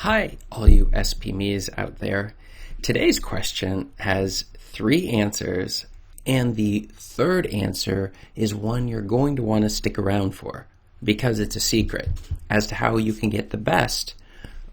Hi, all you SPMEs out there. Today's question has 3 answers, and the third answer is one you're going to want to stick around for because it's a secret as to how you can get the best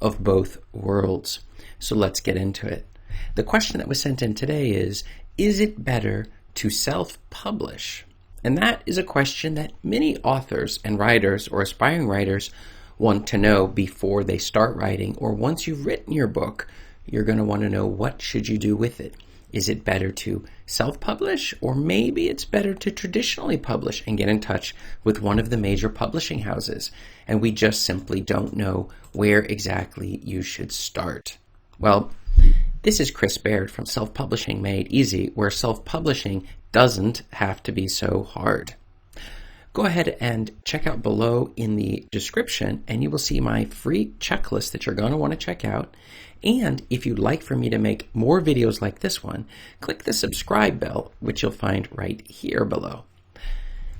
of both worlds. So let's get into it. The question that was sent in today is it better to self-publish? And that is a question that many authors and writers or aspiring writers want to know before they start writing, or once you've written your book, you're going to want to know what should you do with it. Is it better to self-publish, or maybe it's better to traditionally publish and get in touch with one of the major publishing houses, and we just simply don't know where exactly you should start? Well, this is Chris Baird from Self-Publishing Made Easy, where self-publishing doesn't have to be so hard. Go ahead and check out below in the description, and you will see my free checklist that you're going to want to check out. And if you'd like for me to make more videos like this one, click the subscribe bell, which you'll find right here below.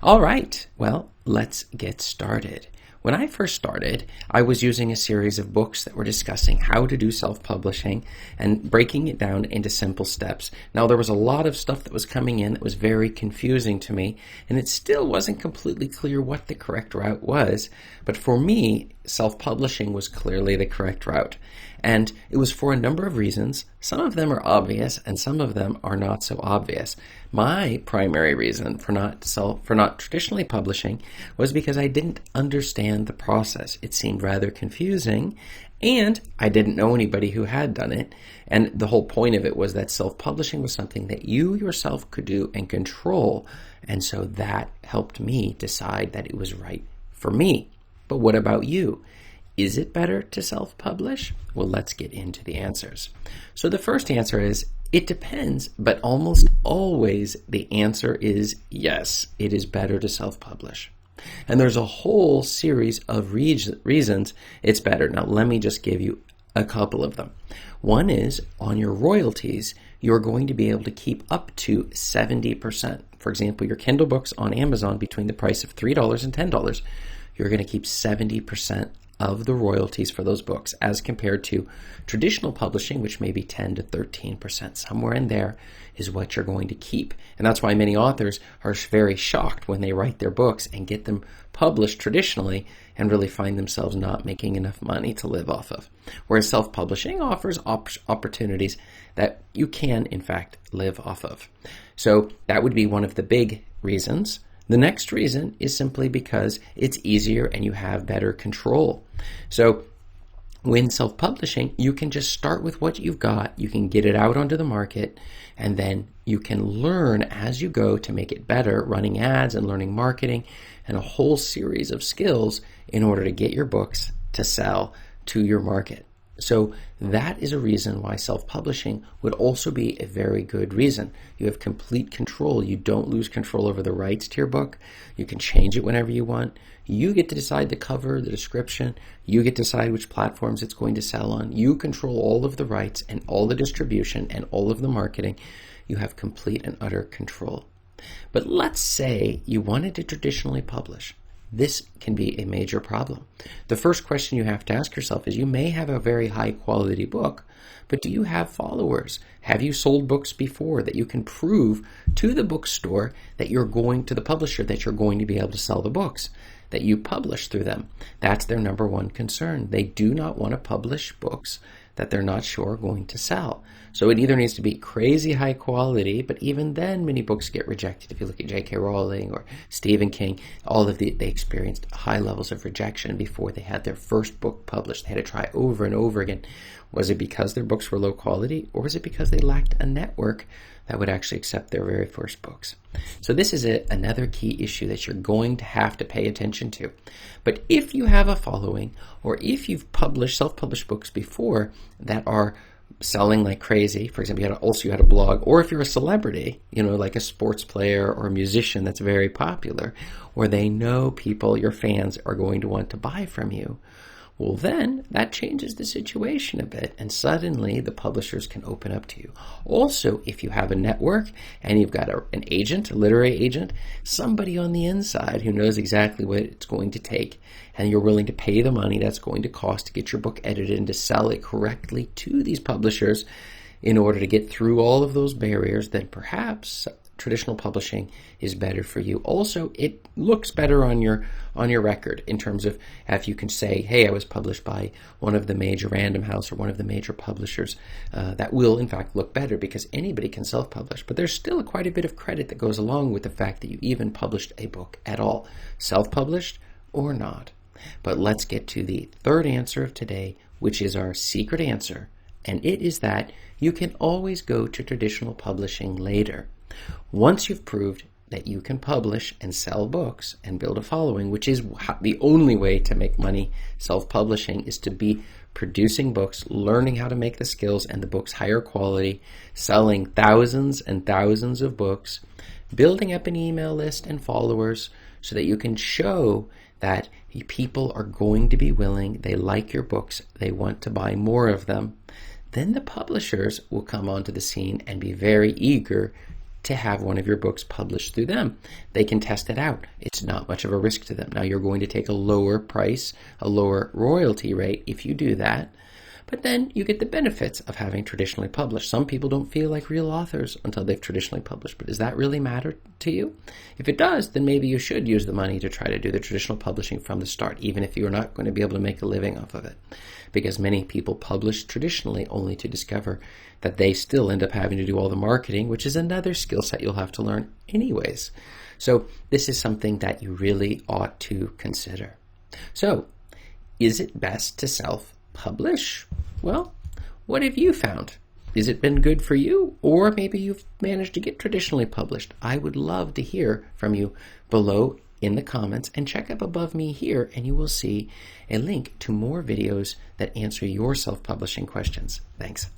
All right, well, let's get started. When I first started, I was using a series of books that were discussing how to do self-publishing and breaking it down into simple steps. Now, there was a lot of stuff that was coming in that was very confusing to me, and it still wasn't completely clear what the correct route was. But for me, self-publishing was clearly the correct route. And it was for a number of reasons. Some of them are obvious, and some of them are not so obvious. My primary reason for not traditionally publishing was because I didn't understand the process. It seemed rather confusing, and I didn't know anybody who had done it. And the whole point of it was that self-publishing was something that you yourself could do and control. And so that helped me decide that it was right for me. But what about you? Is it better to self-publish? Well, let's get into the answers. So the first answer is, it depends, but almost always the answer is yes, it is better to self-publish. And there's a whole series of reasons it's better. Now, let me just give you a couple of them. One is, on your royalties, you're going to be able to keep up to 70%. For example, your Kindle books on Amazon, between the price of $3 and $10, you're going to keep 70% of the royalties for those books, as compared to traditional publishing, which may be 10 to 13%. Somewhere in there is what you're going to keep. And that's why many authors are very shocked when they write their books and get them published traditionally and really find themselves not making enough money to live off of. Whereas self-publishing offers opportunities that you can, in fact, live off of. So that would be one of the big reasons. The next reason is simply because it's easier and you have better control. So when self-publishing, you can just start with what you've got. You can get it out onto the market, and then you can learn as you go to make it better, running ads and learning marketing and a whole series of skills in order to get your books to sell to your market. So that is a reason why self-publishing would also be a very good reason. You have complete control. You don't lose control over the rights to your book. You can change it whenever you want. You get to decide the cover, the description. You get to decide which platforms it's going to sell on. You control all of the rights and all the distribution and all of the marketing. You have complete and utter control. But let's say you wanted to traditionally publish. This can be a major problem. The first question you have to ask yourself is, you may have a very high quality book, but do you have followers? Have you sold books before that you can prove to the bookstore that you're going to the publisher that you're going to be able to sell the books that you publish through them? That's their number one concern. They do not want to publish books that they're not sure are going to sell. So it either needs to be crazy high quality, but even then many books get rejected. If you look at J.K. Rowling or Stephen King, they experienced high levels of rejection before they had their first book published. They had to try over and over again. Was it because their books were low quality, or was it because they lacked a network that would actually accept their very first books? So this is another key issue that you're going to have to pay attention to. But if you have a following, or if you've self-published books before that are selling like crazy, for example, you had a blog, or if you're a celebrity, like a sports player or a musician that's very popular, where they know people, your fans, are going to want to buy from you, Well, then that changes the situation a bit, and suddenly the publishers can open up to you. Also, if you have a network and you've got an agent, a literary agent, somebody on the inside who knows exactly what it's going to take, and you're willing to pay the money that's going to cost to get your book edited and to sell it correctly to these publishers in order to get through all of those barriers, then perhaps traditional publishing is better for you. Also, it looks better on your record in terms of if you can say, hey, I was published by one of the major Random House or one of the major publishers. That will, in fact, look better because anybody can self-publish. But there's still quite a bit of credit that goes along with the fact that you even published a book at all, self-published or not. But let's get to the third answer of today, which is our secret answer. And it is that you can always go to traditional publishing later. Once you've proved that you can publish and sell books and build a following, which is the only way to make money self-publishing, is to be producing books, learning how to make the skills and the books higher quality, selling thousands and thousands of books, building up an email list and followers so that you can show that people are going to be willing, they like your books, they want to buy more of them. Then the publishers will come onto the scene and be very eager to have one of your books published through them. They can test it out. It's not much of a risk to them. Now, you're going to take a lower price, a lower royalty rate if you do that, but then you get the benefits of having traditionally published. Some people don't feel like real authors until they've traditionally published, but does that really matter to you? If it does, then maybe you should use the money to try to do the traditional publishing from the start, even if you're not going to be able to make a living off of it. Because many people publish traditionally only to discover that they still end up having to do all the marketing, which is another skill set you'll have to learn anyways. So this is something that you really ought to consider. So, is it best to self-publish? Well, what have you found? Has it been good for you? Or maybe you've managed to get traditionally published. I would love to hear from you below in the comments, and check up above me here and you will see a link to more videos that answer your self-publishing questions. Thanks.